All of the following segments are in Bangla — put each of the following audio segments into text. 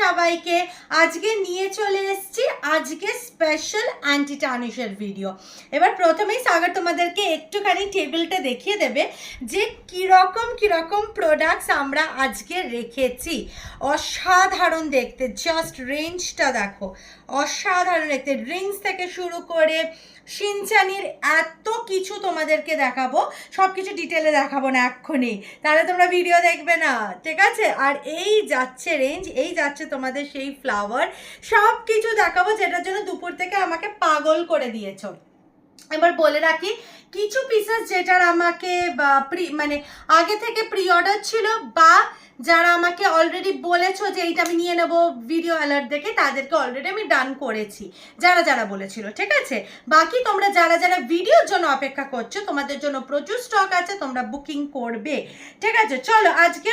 সবাইকে আজকে নিয়ে চলে এসেছি আজকে স্পেশাল অ্যান্টি টার্নিশের ভিডিও। এবার প্রথমেই সাগর তোমাদেরকে একটুখানি টেবিলটা দেখিয়ে দেবে যে কিরকম প্রোডাক্টস আমরা আজকে রেখেছি। অসাধারণ দেখতে, জাস্ট রেঞ্জটা দেখো, অসাধারণ দেখতে। রিংস থেকে শুরু করে শিনচানির এত কিছু তোমাদেরকে দেখাবো, সব কিছু ডিটেলে দেখাবো না এক্ষুনি, তাহলে তোমরা ভিডিও দেখবে না, ঠিক আছে? আর এই যাচ্ছে রেঞ্জ, এই যাচ্ছে তোমাদের সেই ফ্লাওয়ার, সব কিছু দেখাবো যেটার জন্য দুপুর থেকে আমাকে পাগল করে দিয়েছো। এবার বলে রাখি, কিছু পিসেস যেটার আমাকে মানে আগে থেকে প্রি অর্ডার ছিল বা যারা আমাকে অলরেডি বলেছো যে এইটা আমি নিয়ে নেবো ভিডিও অ্যালার্ট দেখে, তাদেরকে অলরেডি আমি ডান করেছি, যারা বলেছিল, ঠিক আছে? বাকি তোমরা যারা ভিডিওর জন্য অপেক্ষা করছো, তোমাদের জন্য প্রচুর স্টক আছে, তোমরা বুকিং করবে, ঠিক আছে? চলো আজকে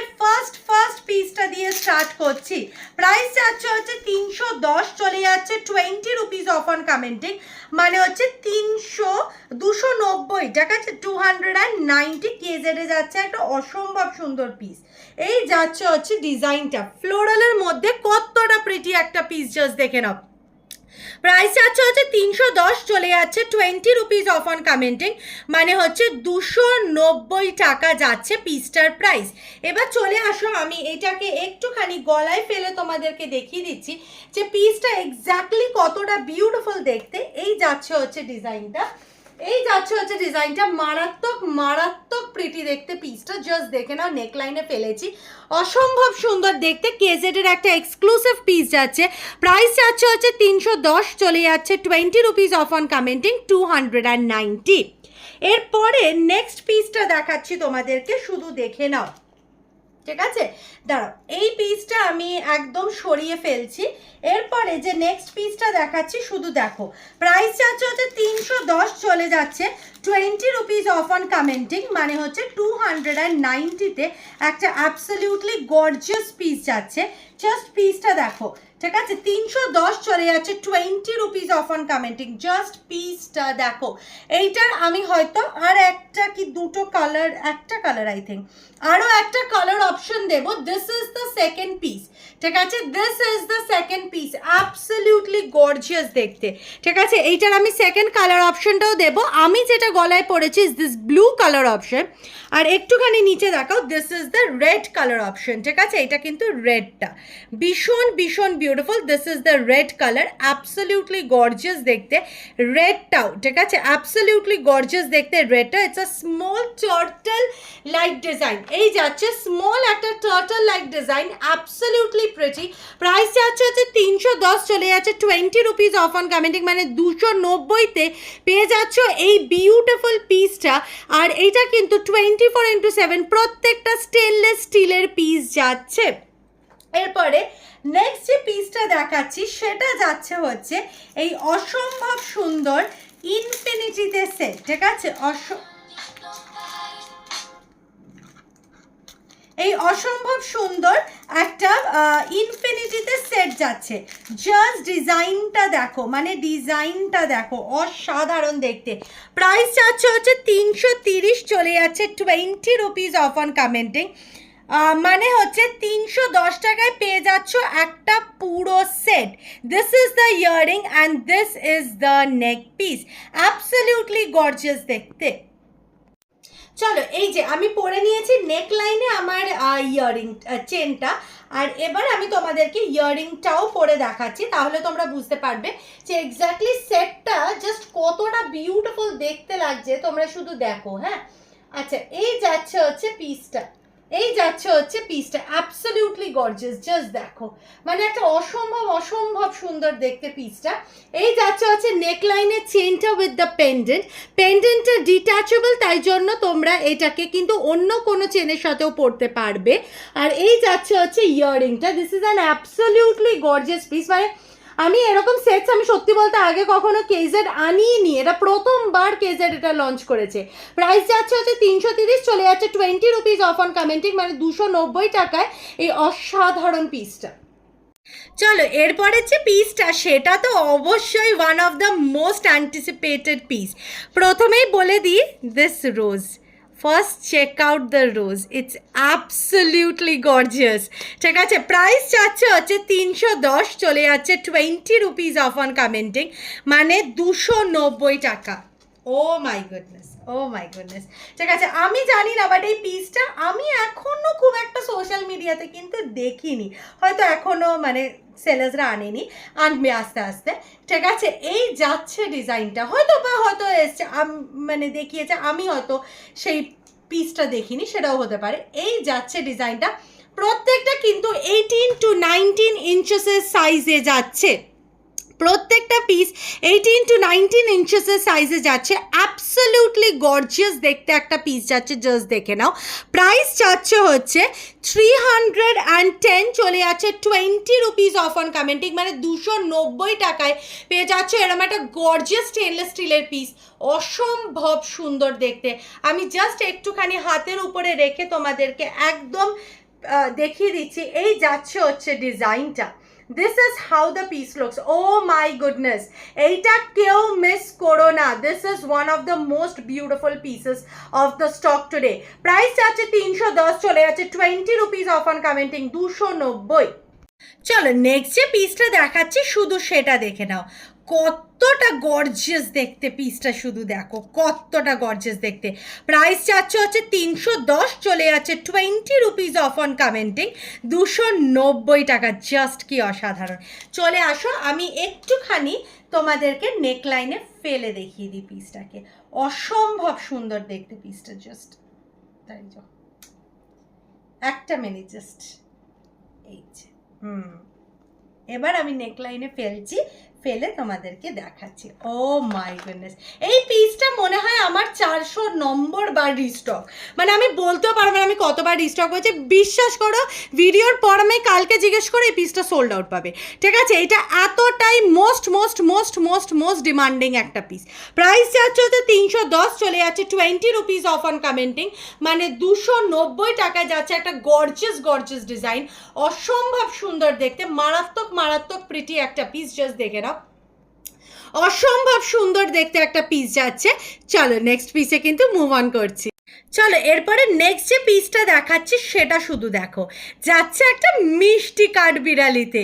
ফার্স্ট পিসটা দিয়ে স্টার্ট করছি। প্রাইস যাচ্ছে হচ্ছে 310, চলে যাচ্ছে 20 রুপিস অফ অন কমেন্টিং, মানে হচ্ছে 290, ঠিক আছে? 290 কেজেডে যাচ্ছে, একটা অসম্ভব সুন্দর পিস। এই যাচ্ছে হচ্ছে ডিজাইনটা ফ্লোরালের মধ্যে, কতটা প্রিটি একটা পিস, জাস্ট দেখে নাও। প্রাইস যাচ্ছে হচ্ছে 310, চলে যাচ্ছে 20 রুপিস অফ অন কমেন্টিং, মানে হচ্ছে 290 টাকা যাচ্ছে পিসটার প্রাইস। এবার চলে আসো, আমি এটাকে একটুখানি গলায় ফেলে তোমাদেরকে দেখিয়ে দিচ্ছি যে পিসটা এক্স্যাক্টলি কতটা বিউটিফুল দেখতে। এই যাচ্ছে হচ্ছে ডিজাইনটা, এই যাচ্ছে হচ্ছে ডিজাইনটা, মারাত্মক প্রিটি দেখতে পিসটা, জাস্ট দেখে নাও। নেকলাইনে ফেলেছি, অসম্ভব সুন্দর দেখতে। কেজেডের একটা এক্সক্লুসিভ পিস যাচ্ছে, প্রাইস যাচ্ছে হচ্ছে 310, চলে যাচ্ছে 20 রুপিস অফ অন কমেন্টিং, 290। এরপরে নেক্সট পিসটা দেখাচ্ছি তোমাদেরকে, শুধু দেখে নাও, ঠিক আছে? দাঁড়াও, এই পিসটা আমি একদম সরিয়ে ফেলছি। এরপরে যে নেক্সট পিসটা দেখাচ্ছি, শুধু দেখো। প্রাইস যাচ্ছে হচ্ছে 310, চলে যাচ্ছে 20 রুপিস অফ অন কমেন্টিং, মানে হচ্ছে 290-তে একটা অ্যাবসলিউটলি গর্জিয়াস পিস যাচ্ছে। জাস্ট পিসটা দেখো, ঠিক আছে? 310, চলে যাচ্ছে 20 rupees off on commenting, just পিসটা দেখো। এইটার আমি হয়তো আর একটা কি দুটো কালার, একটা কালার আই থিঙ্ক, আরও একটা কালার অপশন দেবো। This is the second piece, ঠিক আছে? This is the second piece, absolutely gorgeous দেখতে, ঠিক আছে? এইটার আমি সেকেন্ড কালার অপশনটাও দেবো। আমি যেটা গলায় পরেছি is this blue colour option, আর একটুখানি নিচে দেখাও, this is the red colour option, ঠিক আছে? এটা কিন্তু রেডটা ভীষণ beautiful. This is the red colour, absolutely gorgeous দেখতে রেডটাও, ঠিক আছে? অ্যাবসলিউটলি গর্জিয়াস দেখতে রেডটা। It's a small turtle like design, এই যাচ্ছে স্মল একটা turtle like design, absolutely pretty. Price যাচ্ছে হচ্ছে 310, চলে যাচ্ছে 20 রুপিস অফ অন কমেন্টিং, মানে 290-তে পেয়ে যাচ্ছ এই বিউটিফুল পিসটা। আর এইটা কিন্তু 24x7 প্রত্যেকটা স্টেনলেস স্টিলের পিস যাচ্ছে। এরপরে নেক্সট যে পিসটা দেখাচ্ছি সেটা যাচ্ছে হচ্ছে এই অসম্ভব সুন্দর ইনফিনিটিতে সেট, ঠিক আছে? এই অসম্ভব সুন্দর একটা ইনফিনিটিতে সেট যাচ্ছে। জাস্ট ডিজাইনটা দেখো, মানে ডিজাইনটা দেখো, অসাধারণ দেখতে। প্রাইস যাচ্ছে হচ্ছে 330, চলে যাচ্ছে 20 রুপিস অফ অন কমেন্টিং, মানে হচ্ছে 310 টাকায় পেয়ে যাচ্ছ একটা পুরো set. This is the earring and this is the neck piece, absolutely gorgeous দেখতে। চলো, এই যে আমি পরে নিয়েছি নেক লাইনে আমার ইয়ারিং চেনটা, আর এবার আমি তোমাদেরকে ইয়ারিংটাও পরে দেখাচ্ছি, তাহলে তোমরা বুঝতে পারবে যে এক্স্যাক্টলি সেটটা জাস্ট কতটা বিউটিফুল দেখতে লাগছে। তোমরা শুধু দেখো, হ্যাঁ? আচ্ছা, এই যাচ্ছে হচ্ছে পিসটা, এই যাচ্ছে হচ্ছে পিসটা, অ্যাবসলিউটলি গর্জিয়াস, জাস্ট দেখো, মানে একটা অসম্ভব সুন্দর দেখতে পিসটা। এই যাচ্ছে হচ্ছে নেকলাইনের চেনটা উইথ দ্য পেন্ডেন্টটা ডিট্যাচেবল, তাই জন্য তোমরা এটাকে কিন্তু অন্য কোনো চেনের সাথেও পরতে পারবে। আর এই যাচ্ছে হচ্ছে ইয়ারিংটা, this is an absolutely gorgeous piece. মানে আমি এরকম সেটস আমি সত্যি বলতে আগে কখনো কেজেড আনিনি, এটা প্রথমবার কেজেড এটা লঞ্চ করেছে। প্রাইস যাচ্ছে হচ্ছে 330, চলে যাচ্ছে 20 রুপিস অফ অন কমেন্টিং, মানে 290 টাকায় এই অসাধারণ পিসটা। চলো, এরপরে যে পিসটা সেটা তো অবশ্যই one of the most anticipated piece. প্রথমেই বলে দিই, this rose first check out the rose, it's absolutely gorgeous. ঠিক আছে, প্রাইস যাচ্ছে হচ্ছে 310, চলে যাচ্ছে 20 রুপিস অফ অন কমেন্টিং, মানে 290 টাকা। Oh my goodness, oh my goodness. ঠিক আছে, আমি জানি না, বাট এই পিসটা আমি এখনও খুব একটা সোশ্যাল মিডিয়াতে কিন্তু দেখিনি, হয়তো এখনও মানে সেলার্সরা আনেনি, আনবে আস্তে আস্তে। ঠিক আছে, এই যাচ্ছে ডিজাইনটা, হয়তো এসছে, মানে দেখিয়েছে, আমি হয়তো সেই পিসটা দেখিনি, সেটাও হতে পারে। এই যাচ্ছে ডিজাইনটা, প্রত্যেকটা কিন্তু 18 to 19 ইঞ্চেসের সাইজে যাচ্ছে, প্রত্যেকটা পিস 18 to 19 ইঞ্চেসের সাইজে যাচ্ছে। অ্যাবসলিউটলি গর্জিয়াস দেখতে একটা পিস যাচ্ছে, জাস্ট দেখে নাও। প্রাইস যাচ্ছে হচ্ছে 310, চলে যাচ্ছে 20 রুপিস অফ অন কমেন্টিং, মানে 290 টাকায় পেয়ে যাচ্ছে এরকম একটা গর্জিয়াস স্টেনলেস স্টিলের পিস। অসম্ভব সুন্দর দেখতে। আমি জাস্ট একটুখানি হাতের উপরে রেখে তোমাদেরকে একদম দেখিয়ে দিচ্ছি। এই যাচ্ছে হচ্ছে ডিজাইনটা, this is how the piece looks. Oh my goodness, এইটা কেউ মিস করো না, this is one of the most beautiful pieces of the stock today. Price আছে 310, চলে যাচ্ছে 20 রুপিস অফ অন কমেন্টিং, 290। চলো নেক্সট যে পিসটা দেখাচ্ছি শুধু সেটা দেখে নাও, কতটা গর্জিয়াস দেখতে পিসটা, শুধু দেখো কতটা গর্জিয়াস দেখতে। প্রাইস যাচ্ছে হচ্ছে 310, চলে যাচ্ছে 20 রুপিস অফ অন কমেন্টিং, 290 টাকা। জাস্ট কি অসাধারণ। চলে আসো, আমি একটুখানি তোমাদেরকে নেকলাইনে ফেলে দেখিয়ে দিই পিসটাকে। অসম্ভব সুন্দর দেখতে পিসটা, জাস্ট তাই যাও একটা মিনিট, জাস্ট এই যে এবার আমি নেকলাইনে ফেলছি, ফেলে তোমাদেরকে দেখাচ্ছি। ও মাই গুডনেস, এই পিসটা মনে হয় আমার 400 নম্বর বার রিস্টক, মানে আমি বলতেও পারবো না আমি কতবার রিস্টক হয়েছে। বিশ্বাস করো, ভিডিওর পর আমি কালকে জিজ্ঞেস করে এই পিসটা সোল্ড আউট পাবে। ঠিক আছে, এটা এতটাই most most most most most demanding একটা পিস। প্রাইস যাচ্ছে হচ্ছে 310, চলে যাচ্ছে 20 রুপিস অফ অন কমেন্টিং, মানে 290 টাকায় যাচ্ছে একটা গর্জিয়াস গর্জিয়াস ডিজাইন। অসম্ভব সুন্দর দেখতে, মারাত্মক মারাত্মক প্রিটি একটা পিস, জাস্ট দেখে নাও। অসম্ভব সুন্দর দেখতে একটা পিস যাচ্ছে। চলো নেক্সট পিসে কিন্তু মুভ অন করছি। চলো এরপরে নেক্সট যে পিসটা দেখাচ্ছি সেটা শুধু দেখো, যাচ্ছে একটা মিষ্টি কাঠবিড়ালিতে,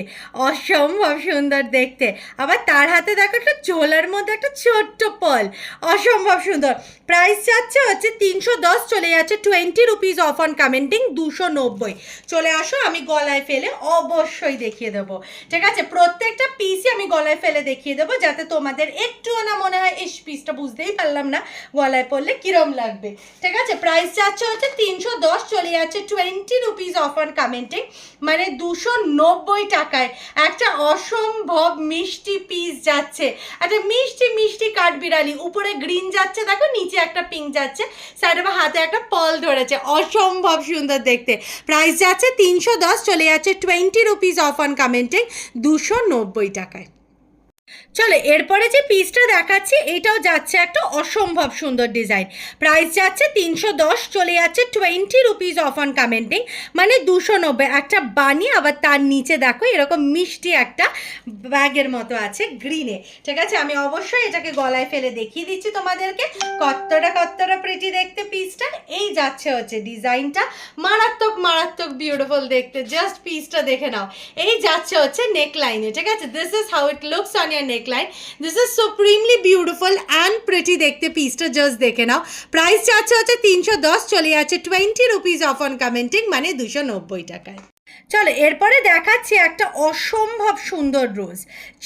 অসম্ভব সুন্দর দেখতে। আবার তার হাতে দেখো একটা চোলার মধ্যে একটা ছোট্ট পল, অসম্ভব সুন্দর। প্রাইস যাচ্ছে হচ্ছে 310, চলে যাচ্ছে 20 রুপিস অফ অন কমেন্টিং, 290। চলে আসো, আমি গলায় ফেলে অবশ্যই দেখিয়ে দেবো। ঠিক আছে, প্রত্যেকটা পিসই আমি গলায় ফেলে দেখিয়ে দেবো, যাতে তোমাদের একটুও না মনে হয় এই পিসটা বুঝতেই পারলাম না গলায় পড়লে কিরম লাগবে। ঠিক আছে, প্রাইস যাচ্ছে হচ্ছে 310, চলে যাচ্ছে 20 রুপিস অফ অন কমেন্টিং, মানে 290 টাকায় একটা অসম্ভব মিষ্টি পিস যাচ্ছে। একটা মিষ্টি মিষ্টি কাঠবিড়ালি, উপরে গ্রিন যাচ্ছে দেখো, নিচে একটা পিঙ্ক যাচ্ছে, সাইডে বা হাতে একটা পল ধরেছে, অসম্ভব সুন্দর দেখতে। প্রাইস যাচ্ছে 310, চলে যাচ্ছে 20 রুপিস অফ অন কমেন্টিং, 290 টাকায়। চলো এরপরে যে পিসটা দেখাচ্ছি এটাও যাচ্ছে একটা অসম্ভব সুন্দর ডিজাইন। প্রাইস যাচ্ছে 310, চলে যাচ্ছে 20 রুপিস অফ অন কমেন্টিং, মানে 290। একটা বানি, আবার তার নিচে দেখো এরকম মিষ্টি একটা ব্যাগের মতো আছে গ্রিনে। ঠিক আছে, আমি অবশ্যই এটাকে গলায় ফেলে দেখিয়ে দিচ্ছি তোমাদেরকে কতটা প্রিটি দেখতে পিসটা। এই যাচ্ছে হচ্ছে ডিজাইনটা, মারাত্মক মারাত্মক বিউটিফুল দেখতে, জাস্ট পিসটা দেখে নাও। এই যাচ্ছে হচ্ছে নেকলাইনে। ঠিক আছে, this is how it looks on year neckline. This is supremely beautiful and pretty দেখতে পিসটা, জাস্ট দেখে নাও। প্রাইস যাচ্ছে হচ্ছে 310, চলে যাচ্ছে 20 রুপিস অফ অন কমেন্টিং, মানে 290 টাকায়। চলো এরপরে দেখাচ্ছি একটা অসম্ভব সুন্দর রোজ,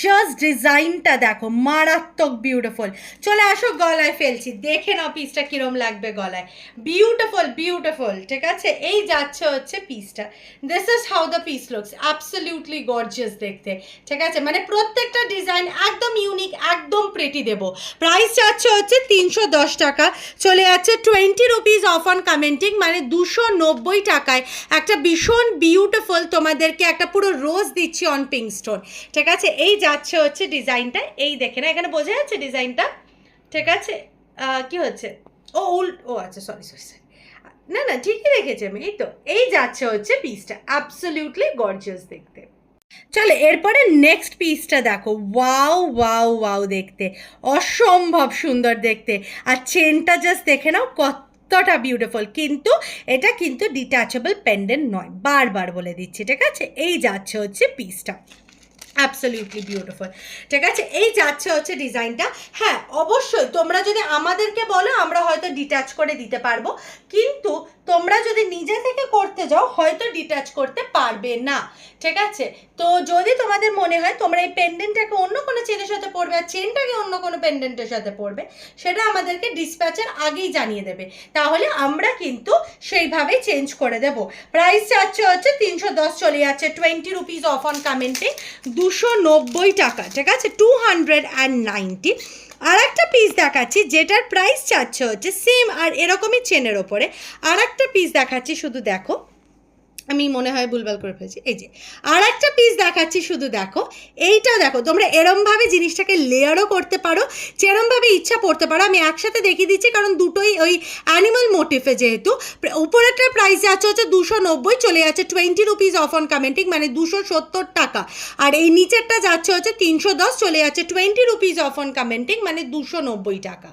জাস্ট ডিজাইনটা দেখো, মারাত্মক বিউটিফুল। চলে আসো, গলায় ফেলছি, দেখে নাও পিসটা কিরম লাগবে গলায়। Beautiful beautiful. ঠিক আছে, এই যাচ্ছে হচ্ছে পিসটা, this is how the piece looks, absolutely gorgeous দেখতে। ঠিক আছে, মানে প্রত্যেকটা ডিজাইন একদম ইউনিক, একদম প্রিটি দেবো। প্রাইস যাচ্ছে হচ্ছে 310 টাকা, চলে যাচ্ছে 20 রুপিস অফ অন কমেন্টিং, মানে 290 টাকায় একটা ভীষণ বিউটিফুল তোমাদেরকে একটা পুরো রোজ দিচ্ছি অন পিঙ্ক স্টোন। ঠিক আছে, এই যাচ্ছে হচ্ছে ডিজাইনটা, এই দেখে না, এখানে বোঝা যাচ্ছে ডিজাইনটা। ঠিক আছে, কি হচ্ছে, ও আচ্ছা সরি, না না ঠিকই রেখেছি আমি। এই তো, এই যাচ্ছে হচ্ছে পিসটা, অ্যাবসলিউটলি গর্জিয়াস দেখতে। চলো এরপরে নেক্সট পিসটা দেখো, ওয়াও ওয়াও ওয়াও দেখতে, অসম্ভব সুন্দর দেখতে। আর চেনটা জাস্ট দেখে নাও, কত কতটা বিউটিফুল, কিন্তু এটা কিন্তু ডিট্যাচেবল পেন্ডেন্ট নয়, বারবার বলে দিচ্ছি, ঠিক আছে। এই যাচ্ছে হচ্ছে পিসটা, অ্যাবসলিউটলি বিউটিফুল, ঠিক আছে। এই যাচ্ছে হচ্ছে ডিজাইনটা। হ্যাঁ অবশ্যই তোমরা যদি আমাদেরকে বলো আমরা হয়তো ডিট্যাচ করে দিতে পারবো, কিন্তু তোমরা যদি নিজে থেকে করতে যাও হয়তো ডিট্যাচ করতে পারবে না, ঠিক আছে। তো যদি তোমাদের মনে হয় তোমরা এই পেন্ডেন্টটাকে অন্য কোনো চেনের সাথে পরবে আর চেনটাকে অন্য কোনো পেন্ডেন্টের সাথে পরবে, সেটা আমাদেরকে ডিসপ্যাচের আগেই জানিয়ে দেবে, তাহলে আমরা কিন্তু সেইভাবেই চেঞ্জ করে দেব। প্রাইস যাচ্ছে হচ্ছে 310, চলে যাচ্ছে 20 রুপিস অফ অন কমেন্টে, 290 টাকা, ঠিক আছে, 290। আর একটা পিস দেখাচ্ছি যেটার প্রাইস চাচ্ছে হচ্ছে সেম আর এরকমই চেনের ওপরে। আর একটা পিস দেখাচ্ছি, শুধু দেখো, আমি মনে হয় ভুলভাল করে ফেলেছি, এই যে আর একটা পিস দেখাচ্ছি, শুধু দেখো, এইটা দেখো, তোমরা এরমভাবে জিনিসটাকে লেয়ারও করতে পারো, যেরমভাবে ইচ্ছা পড়তে পারো। আমি একসাথে দেখিয়ে দিচ্ছি কারণ দুটোই ওই অ্যানিমাল মোটিফে, যেহেতু উপরেরটার প্রাইস যাচ্ছে হচ্ছে 290, চলে যাচ্ছে 20 রুপিস অফ অন কমেন্টিং, মানে 270 টাকা। আর এই নিচেরটা যাচ্ছে হচ্ছে 310, চলে যাচ্ছে 20 রুপিস অফ অন কমেন্টিং, মানে 290 টাকা।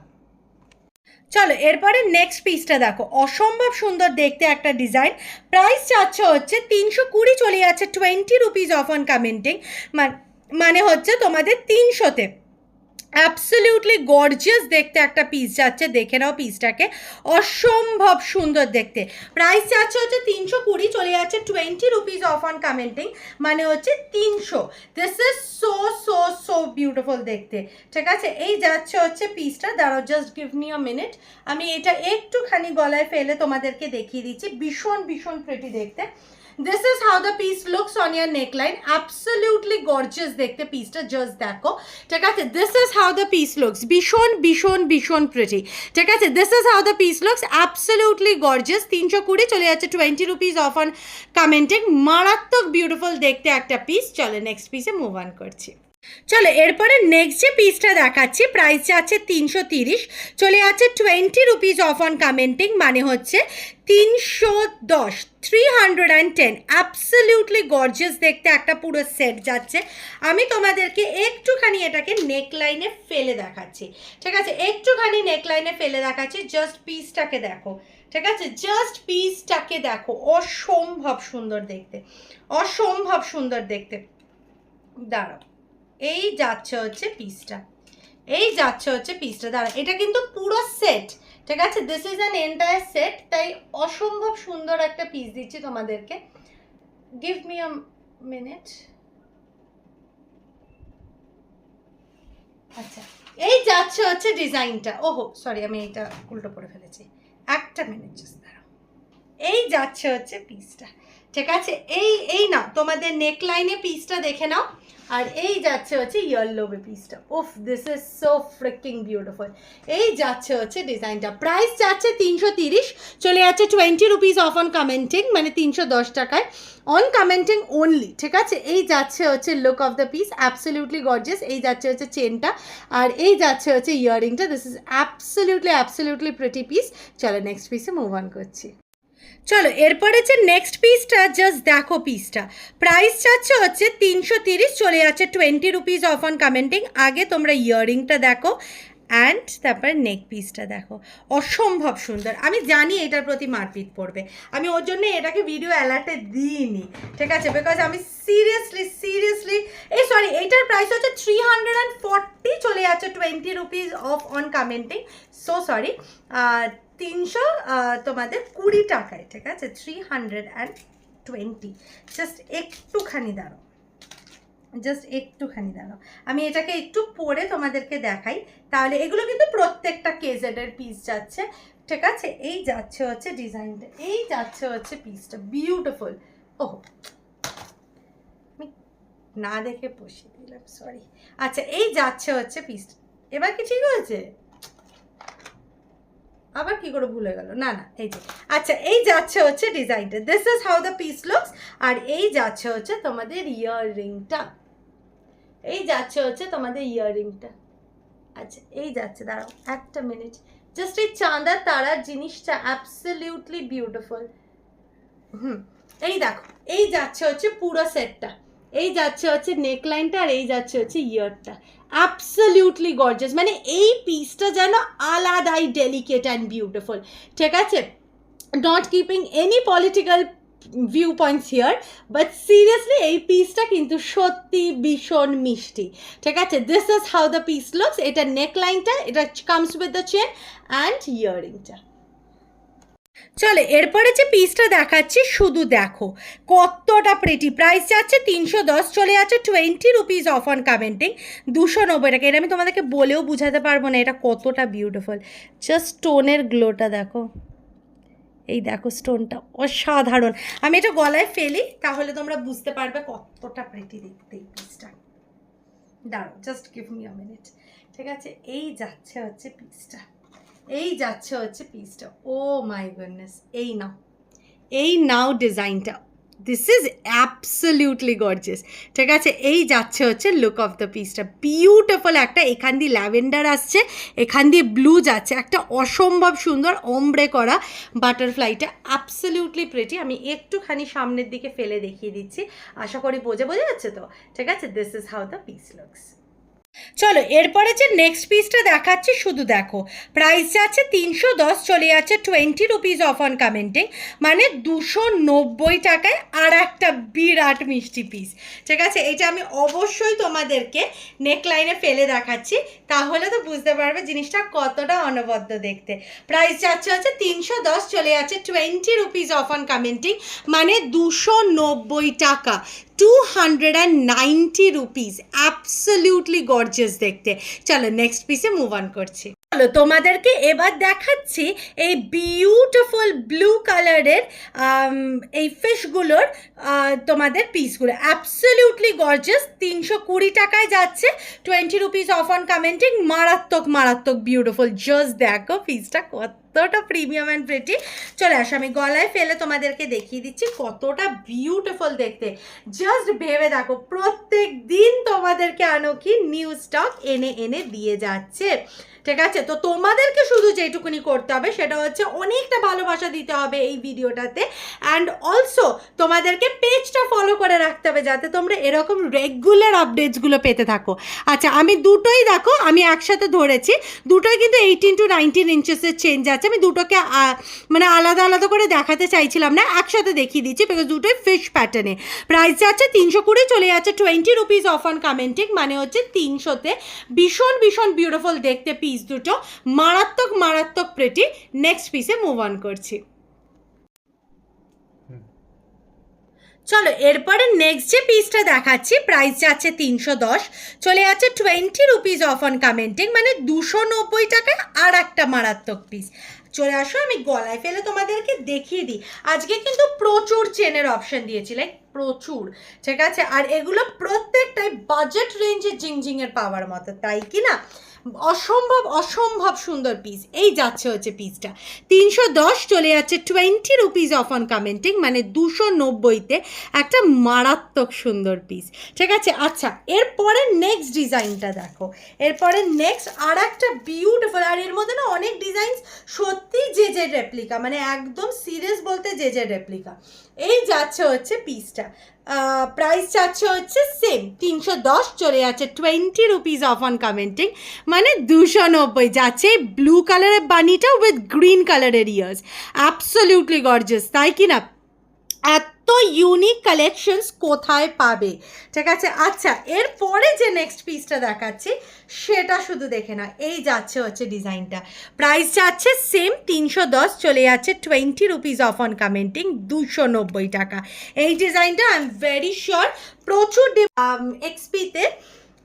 চলো এরপরে নেক্সট পিসটা দেখো, অসম্ভব সুন্দর দেখতে একটা ডিজাইন, প্রাইস যাচ্ছে হচ্ছে 320, চলে যাচ্ছে 20 রুপিস অফ অন কমেন্টিং, মানে হচ্ছে তোমাদের 300-তে। অ্যাবসলিউটলি গর্জিয়াস দেখতে একটা পিস যাচ্ছে, দেখে নাও পিসটাকে, অসম্ভব সুন্দর দেখতে। প্রাইস যাচ্ছে হচ্ছে 320, চলে যাচ্ছে 20 রুপিস অফ অন কমেন্টিং, মানে হচ্ছে 300। This is so so so beautiful দেখতে, ঠিক আছে। এই যাচ্ছে হচ্ছে পিসটা, দাঁড়াও just give me a minute, আমি এটা একটুখানি গলায় ফেলে তোমাদেরকে দেখিয়ে দিচ্ছি, ভীষণ ভীষণ প্রিটি দেখতে। This is how the piece looks on your neckline, absolutely gorgeous দেখতে পিসটা, জাস্ট দেখো, ঠিক আছে। This is how the piece looks, ভীষণ ভীষণ ভীষণ প্রিটি, ঠিক আছে। This is how the piece looks, absolutely gorgeous, 320, চলে যাচ্ছে 20 রুপিস অফ অন কমেন্টিং, মারাত্মক বিউটিফুল দেখতে একটা পিস। চলো নেক্সট পিসে মুভ অন করছি। চলো এরপরে নেক্সট যে পিসটা দেখাচ্ছি, প্রাইস যাচ্ছে 330, চলে যাচ্ছে 20 রুপিস অফ অন কমেন্টিং, মানে হচ্ছে 310, 310। অ্যাবসলিউটলি গর্জিয়াস দেখতে একটা পুরো সেট যাচ্ছে। আমি তোমাদেরকে একটুখানি এটাকে নেকলাইনে ফেলে দেখাচ্ছি, ঠিক আছে, একটুখানি নেকলাইনে ফেলে দেখাচ্ছি, জাস্ট পিসটাকে দেখো, ঠিক আছে, জাস্ট পিসটাকে দেখো, অসম্ভব সুন্দর দেখতে, অসম্ভব সুন্দর দেখতে। দাঁড়াও, এই যাচ্ছে হচ্ছে পিসটা, এই যাচ্ছে হচ্ছে পিসটা, দাঁড়া, এটা কিন্তু পুরো সেট, ঠিক আছে, this is an entire set, তাই অসম্ভব সুন্দর একটা পিস দিচ্ছি তোমাদেরকে। Give me a minute. আচ্ছা, এই যাচ্ছে হচ্ছে ডিজাইনটা, ওহো সরি আমি এটা উল্টো করে ফেলেছি, একটা মিনিট জাস্ট দাঁড়াও। এই যাচ্ছে হচ্ছে পিসটা, ঠিক আছে, এই না তোমাদের নেকলাইনে পিসটা দেখে নাও, আর এই যাচ্ছে হচ্ছে ইয়েলোবে পিসটা, উফ this is so freaking beautiful. এই যাচ্ছে হচ্ছে ডিজাইনটা, প্রাইস যাচ্ছে 330, চলে যাচ্ছে 20 রুপিস অফ অন কমেন্টিং, মানে 310 টাকায় অন কমেন্টিং অনলি, ঠিক আছে। এই যাচ্ছে হচ্ছে look of the piece, absolutely gorgeous. এই যাচ্ছে হচ্ছে চেনটা, আর এই যাচ্ছে হচ্ছে ইয়াররিংটা, this is absolutely pretty piece. চলো নেক্সট পিসে মুভ অন করছি। চলো এরপরে যে নেক্সট পিসটা, জাস্ট দেখো পিসটা, প্রাইস যাচ্ছে হচ্ছে 330, চলে যাচ্ছে 20 রুপিস অফ অন কমেন্টিং। আগে তোমরা ইয়াররিংটা দেখো অ্যান্ড তারপরে নেক পিসটা দেখো, অসম্ভব সুন্দর। আমি জানি এটার প্রতি মারপিট পড়বে, আমি ওর জন্য এটাকে ভিডিও অ্যালার্টে দিইনি, ঠিক আছে, বিকজ আমি সিরিয়াসলি এই সরি, এইটার প্রাইস হচ্ছে 340, চলে যাচ্ছে 20 rupees off on commenting, so sorry, 300 তোমাদের 20 টাকায়, ঠিক আছে, 320। জাস্ট একটুখানি দাঁড়াও, জাস্ট একটুখানি দাঁড়াও, আমি এটাকে একটু পরে তোমাদেরকে দেখাই, তাহলে এগুলো কিন্তু প্রত্যেকটা কেজেডের পিস যাচ্ছে, ঠিক আছে। এই যাচ্ছে হচ্ছে ডিজাইনটা, এই যাচ্ছে হচ্ছে পিসটা, বিউটিফুল। ওহ আমি না দেখে বসিয়ে দিলাম, সরি। আচ্ছা এই যাচ্ছে হচ্ছে পিসটা, এবার কি ঠিক হয়েছে? আবার কি করে ভুলে গেল, না না এই যে, আচ্ছা এই যাচ্ছে হচ্ছে ডিজাইনটা, this is how the piece looks. আর এই যাচ্ছে হচ্ছে তোমাদের ইয়াররিংটা, এই যাচ্ছে হচ্ছে তোমাদের ইয়াররিংটা, আচ্ছা এই যাচ্ছে, দাঁড়াও একটা মিনিট, জাস্ট এই চাঁদা তারার জিনিসটা অ্যাবসলিউটলি বিউটিফুল। এই দেখো, এই যাচ্ছে হচ্ছে পুরো সেটটা, এই যাচ্ছে হচ্ছে নেকলাইনটা, আর এই যাচ্ছে হচ্ছে ইয়ারটা। অ্যাবসলিউটলি গর্জিয়াস, মানে এই পিসটা যেন আলাদাই ডেলিকেট অ্যান্ড বিউটিফুল, ঠিক আছে? Not keeping any political view points here, but seriously এই পিসটা কিন্তু সত্যি ভীষণ মিষ্টি, ঠিক আছে? This is how the piece looks. এটা নেকলাইনটা, এটা comes with the chain and ইয়ারিংটা। চলো এরপরে যে পিসটা দেখাচ্ছি শুধু দেখো কতটা প্রেটি। প্রাইস যাচ্ছে 310, চলে যাচ্ছে 20 রুপিস অফ অন কমেন্টিং, 290 টাকা। এটা আমি তোমাদেরকে বলেও বুঝাতে পারবো না এটা কতটা বিউটিফুল। জাস্ট স্টোনের গ্লোটা দেখো, এই দেখো স্টোনটা অসাধারণ। আমি এটা গলায় ফেলি তাহলে তোমরা বুঝতে পারবে কতটা প্রেটি দেখতে এই পিসটা। দাঁড়াও, just give me a minute, ঠিক আছে? এই যাচ্ছে হচ্ছে পিসটা, এই যাচ্ছে হচ্ছে পিসটা। ও মাই গুডনেস, এই নাও ডিজাইনটা, দিস ইজ অ্যাবসলিউটলি গর্জিয়াস, ঠিক আছে? এই যাচ্ছে হচ্ছে লুক অফ দ্য পিসটা, বিউটিফুল একটা। এখান দিয়ে ল্যাভেন্ডার আসছে, এখান দিয়ে ব্লু যাচ্ছে, একটা অসম্ভব সুন্দর ওমব্রে করা বাটারফ্লাইটা, অ্যাবসলিউটলি প্রেটি। আমি একটুখানি সামনের দিকে ফেলে দেখিয়ে দিচ্ছি, আশা করি বোঝা যাচ্ছে তো, ঠিক আছে? This is how the piece looks. চলো এরপরে যে নেক্সট পিসটা দেখাচ্ছি শুধু দেখো, প্রাইস যাচ্ছে 310, চলে যাচ্ছে 20 রুপিস অফ অন কমেন্টিং, মানে 290 টাকায় আর একটা বিরাট মিষ্টি পিস, ঠিক আছে? এটা আমি অবশ্যই তোমাদেরকে নেকলাইনে ফেলে দেখাচ্ছি, তাহলে তো বুঝতে পারবে জিনিসটা কতটা অনবদ্য দেখতে। প্রাইস যাচ্ছে হচ্ছে 310, চলে যাচ্ছে 20 রুপিস অফ অন কমেন্টিং, মানে 290 টাকা, 290 রুপিস, অ্যাবসলিউটলি গর্জিয়াস দেখতে। চলো নেক্সট পিসে মুভ অন করছি। চলো তোমাদেরকে এবার দেখাচ্ছি এই বিউটিফুল ব্লু কালারের এই ফিশগুলোর তোমাদের পিসগুলো, অ্যাবসলিউটলি গর্জিয়াস। 320 টাকায় যাচ্ছে, 20 রুপিস অফ অন কমেন্টিং, মারাত্মক মারাত্মক বিউটিফুল। জাস্ট দেখো পিসটা কতটা প্রিমিয়াম অ্যান্ড প্রেটি। চলে আসো, আমি গলায় ফেলে তোমাদেরকে দেখিয়ে দিচ্ছি কতটা বিউটিফুল দেখতে। জাস্ট ভেবে দেখো, প্রত্যেক দিন তোমাদেরকে আনকি নিউ স্টক এনে এনে দিয়ে যাচ্ছে, ঠিক আছে? তো তোমাদেরকে শুধু যেটুকুনি করতে হবে সেটা হচ্ছে অনেকটা ভালোবাসা দিতে হবে এই ভিডিওটাতে, অ্যান্ড অলসো তোমাদেরকে পেজটা ফলো করে রাখতে হবে যাতে তোমরা এরকম রেগুলার আপডেটসগুলো পেতে থাকো। আচ্ছা, আমি দুটোই দেখো, আমি একসাথে ধরেছি, দুটোই কিন্তু 18 to 19 ইঞ্চেসের চেঞ্জ আছে। আমি দুটোকে মানে আলাদা আলাদা করে দেখাতে চাইছিলাম না, একসাথে দেখিয়ে দিচ্ছি বিকজ দুটোই ফিশ প্যাটার্নে। প্রাইস যাচ্ছে 320, চলে যাচ্ছে 20 রুপিস অফ অন কমেন্টিং, মানে হচ্ছে 300-তে। ভীষণ ভীষণ বিউটিফুল দেখতে পিস দুটো, মারাত্মক মারাত্মক প্রেটি। নেক্সট পিসে মুভ অন করছি। চলো এরপরে নেক্সট যে পিসটা দেখাচ্ছি, প্রাইস যাচ্ছে 310, চলে যাচ্ছে 20 রুপিস অফ অন কমেন্টিং, মানে 290 টাকায় আর একটা মারাত্মক পিস। চলে আসো, আমি গলায় ফেলে তোমাদেরকে দেখিয়ে দিই। আজকে কিন্তু প্রচুর চেনের অপশন দিয়েছি, লাইক প্রচুর, ঠিক আছে? আর এগুলো প্রত্যেকটাই বাজেট রেঞ্জে জিংজিংয়ের পাওয়ার মতো, তাই কি না? অসম্ভব অসম্ভব সুন্দর পিস। এই যাচ্ছে হচ্ছে পিসটা 310, চলে যাচ্ছে 20 রুপিস অফ অন কমেন্টিং, মানে 290-তে একটা মারাত্মক সুন্দর পিস, ঠিক আছে? আচ্ছা, এরপরে নেক্সট ডিজাইনটা দেখো, এরপরে নেক্সট আর একটা বিউটিফুল, আর এর মধ্যে না অনেক ডিজাইন সত্যি যে রেপ্লিকা, মানে একদম সিরিয়াস বলতে যে রেপ্লিকা। এই যাচ্ছে হচ্ছে পিসটা, প্রাইস যাচ্ছে হচ্ছে সেম 310, চলে যাচ্ছে 20 রুপিস অফ অন কমেন্টিং, মানে 290 যাচ্ছে। ব্লু কালারের বানিটা উইথ গ্রিন কালারের ইয়ার্স, অ্যাবসলিউটলি গর্জিয়াস, তাই কি না? এত ইউনিক কালেকশনস কোথায় পাবে, ঠিক আছে? আচ্ছা, এরপরে যে নেক্সট পিসটা দেখাচ্ছি সেটা শুধু দেখে না। এই যাচ্ছে হচ্ছে ডিজাইনটা, প্রাইস যাচ্ছে সেম 310, চলে যাচ্ছে 20 রুপিস অফ অন কমেন্টিং, 290 টাকা। এই ডিজাইনটা আই এম ভেরি শিওর প্রচুর এক্সপিতে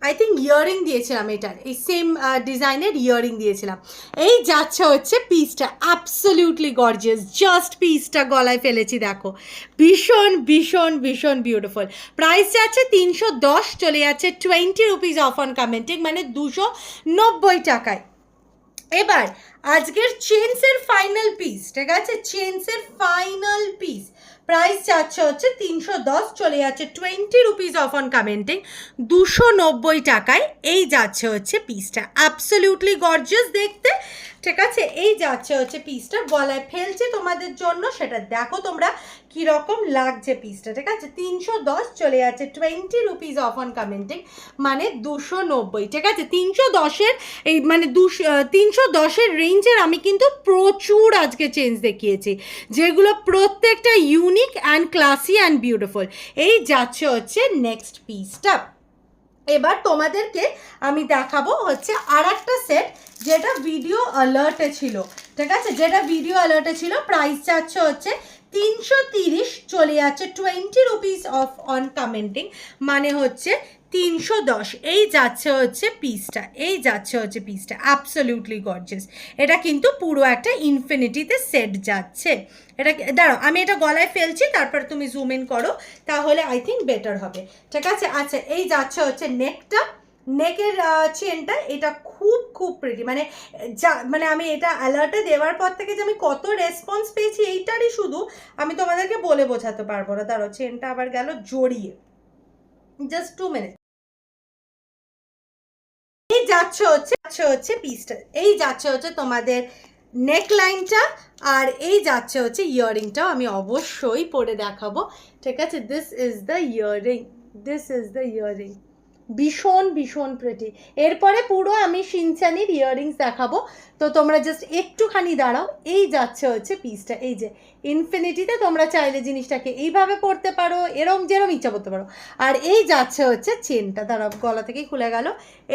আই থিঙ্ক ইয়ারিং দিয়েছিলাম, এটার এই সেম ডিজাইনের ইয়ারিং দিয়েছিলাম। এই যাচ্ছে হচ্ছে পিসটা, অ্যাবসলিউটলি গর্জিয়াস। জাস্ট পিসটা গলায় ফেলেছি দেখো, ভীষণ ভীষণ ভীষণ বিউটিফুল। প্রাইস যাচ্ছে 310, চলে যাচ্ছে 20 রুপিস অফ অন কমেন্টিং, মানে 290 টাকায়। এবার আজকের চেন্সের ফাইনাল পিস, ঠিক আছে? চেন্সের ফাইনাল পিস, প্রাইস যাচ্ছে হচ্ছে 310, চলে যাচ্ছে 20 রুপিস অফ অন কমেন্টিং, 290 টাকায়। এই যাচ্ছে হচ্ছে পিসটা, অ্যাবসলিউটলি গর্জিয়াস দেখতে, ঠিক আছে? এই যাচ্ছে হচ্ছে পিসটা, গলায় ফেলছে তোমাদের জন্য, সেটা দেখো তোমরা কীরকম লাগছে পিসটা, ঠিক আছে? 310 চলে যাচ্ছে 20 রুপিস অফ অন কমেন্টিং, মানে 290, ঠিক আছে? 310-এর এই মানে 310-এর রেঞ্জের আমি কিন্তু প্রচুর আজকে চেঞ্জ দেখিয়েছি, যেগুলো প্রত্যেকটা unique and classy and beautiful. এই যাচ্ছে হচ্ছে নেক্সট পিসটা। এবার তোমাদেরকে আমি দেখাবো হচ্ছে আর একটা সেট, যেটা ভিডিও অ্যালার্টে ছিল, ঠিক আছে? যেটা ভিডিও অ্যালার্টে ছিল, প্রাইস যাচ্ছে হচ্ছে 330, চলে যাচ্ছে 20 রুপিস অফ অন কমেন্টিং, মানে হচ্ছে 310। এই যাচ্ছে হচ্ছে পিসটা, এই যাচ্ছে হচ্ছে পিসটা, অ্যাবসলিউটলি গর্জিয়াস। এটা কিন্তু পুরো একটা ইনফিনিটিতে সেট যাচ্ছে। এটা দাঁড়াও, আমি এটা গলায় ফেলছি, তারপর তুমি জুম ইন করো, তাহলে আই থিঙ্ক বেটার হবে, ঠিক আছে? আচ্ছা, এই যাচ্ছে হচ্ছে নেকটা, নেকের চেনটা, এটা খুব খুব প্রিটি, মানে মানে আমি এটা অ্যালার্টে দেওয়ার পর থেকে যে আমি কত রেসপন্স পেয়েছি এইটারই শুধু আমি তোমাদেরকে বলে বোঝাতে পারবো না। দাঁড়াও, চেনটা আবার গেল জড়িয়ে, জাস্ট 2 মিনিট। এই যাচ্ছে হচ্ছে পিসটা, এই যাচ্ছে হচ্ছে তোমাদের নেক লাইনটা, আর এই যাচ্ছে হচ্ছে ইয়াররিংটাও আমি অবশ্যই পরে দেখাবো, ঠিক আছে? This is the earring, this is the earring, ভীষণ ভীষণ প্রিটি। এরপরে পুরো আমি শিনচানির ইয়াররিংস দেখাবো, তো তোমরা জাস্ট একটুখানি দাঁড়াও। এই যাচ্ছে হচ্ছে পিসটা, এই যে ইনফিনিটিতে তোমরা চাইলে জিনিসটাকে এইভাবে পড়তে পারো, এরম যেরম ইচ্ছা করতে পারো। আর এই যাচ্ছে হচ্ছে চেনটা, দাঁড়াও, গলা থেকেই খুলে গেল।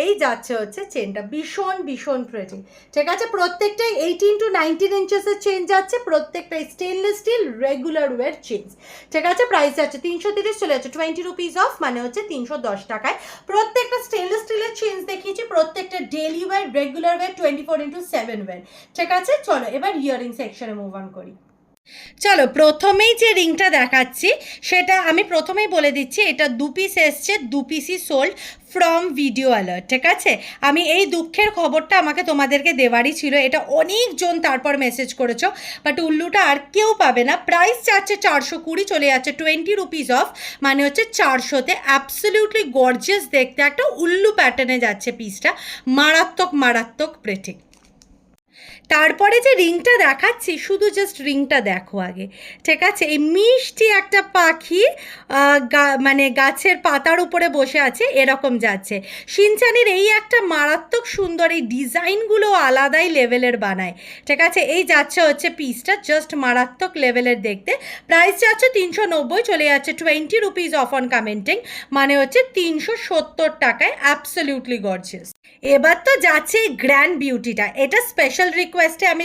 এই যাচ্ছে হচ্ছে চেনটা, ভীষণ ভীষণ প্রিটি, ঠিক আছে? প্রত্যেকটাই 18 to 19 ইঞ্চেসের চেন যাচ্ছে, প্রত্যেকটাই স্টেনলেস স্টিল রেগুলার ওয়ের চেন, ঠিক আছে? প্রাইস যাচ্ছে 330, চলে যাচ্ছে 20 রুপিস অফ, মানে হচ্ছে 310 টাকায়। প্রত্যেকটা স্টেনলেস স্টিলের চেন দেখিয়েছি, প্রত্যেকটা daily wear, regular wear, 24x7 wear, ঠিক আছে? চলো এবার ইয়াররিং সেকশনে মুভ অন করি। চলো, প্রথমেই যে রিংটা দেখাচ্ছি সেটা আমি প্রথমেই বলে দিচ্ছি, এটা 2 পিস এসছে, 2 পিসই সোল্ড ফ্রম ভিডিও অ্যালার্ট, ঠিক আছে? আমি এই দুঃখের খবরটা আমাকে তোমাদেরকে দেওয়ারই ছিল, এটা অনেকজন তারপর মেসেজ করেছো, বাট উল্লুটা আর কেউ পাবে না। প্রাইস যাচ্ছে 420, চলে যাচ্ছে 20 রুপিস অফ, মানে হচ্ছে 400-তে। অ্যাবসলিউটলি গর্জিয়াস দেখতে, একটা উল্লু প্যাটার্নে যাচ্ছে পিসটা, মারাত্মক মারাত্মক প্রিটি। তারপরে যে রিংটা দেখাচ্ছি, শুধু জাস্ট রিংটা দেখো আগে, ঠিক আছে? এই মিষ্টি একটা পাখি মানে গাছের পাতার উপরে বসে আছে, এরকম যাচ্ছে। শিনচানির এই একটা মারাত্মক সুন্দর, এই ডিজাইনগুলো আলাদাই লেভেলের বানায়, ঠিক আছে? এই যাচ্ছে হচ্ছে পিসটা, জাস্ট মারাত্মক লেভেলের দেখতে। প্রাইস যাচ্ছে 390, চলে যাচ্ছে 20 রুপিস অফ অন কমেন্টিং, মানে হচ্ছে 370 টাকায়। Absolutely gorgeous. এবার তো যাচ্ছে এই গ্র্যান্ড বিউটিটা, এটা স্পেশাল রিকোয়েস্টে আমি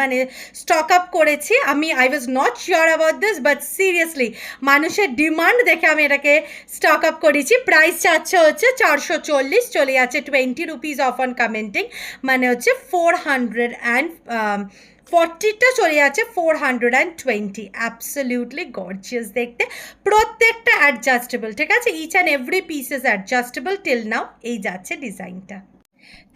মানে স্টক আপ করেছি। I was not sure about this, but seriously মানুষের ডিমান্ড দেখে আমি এটাকে স্টক আপ করেছি। প্রাইস যাচ্ছে হচ্ছে 440, চলে যাচ্ছে 20 রুপিস অফ অন কমেন্টিং, মানে হচ্ছে 440টা চলে যাচ্ছে 420। অ্যাবসলিউটলি গর্জিয়াস দেখতে, প্রত্যেকটা অ্যাডজাস্টেবল, ঠিক আছে? Each and every piece is adjustable till now. এই যাচ্ছে ডিজাইনটা।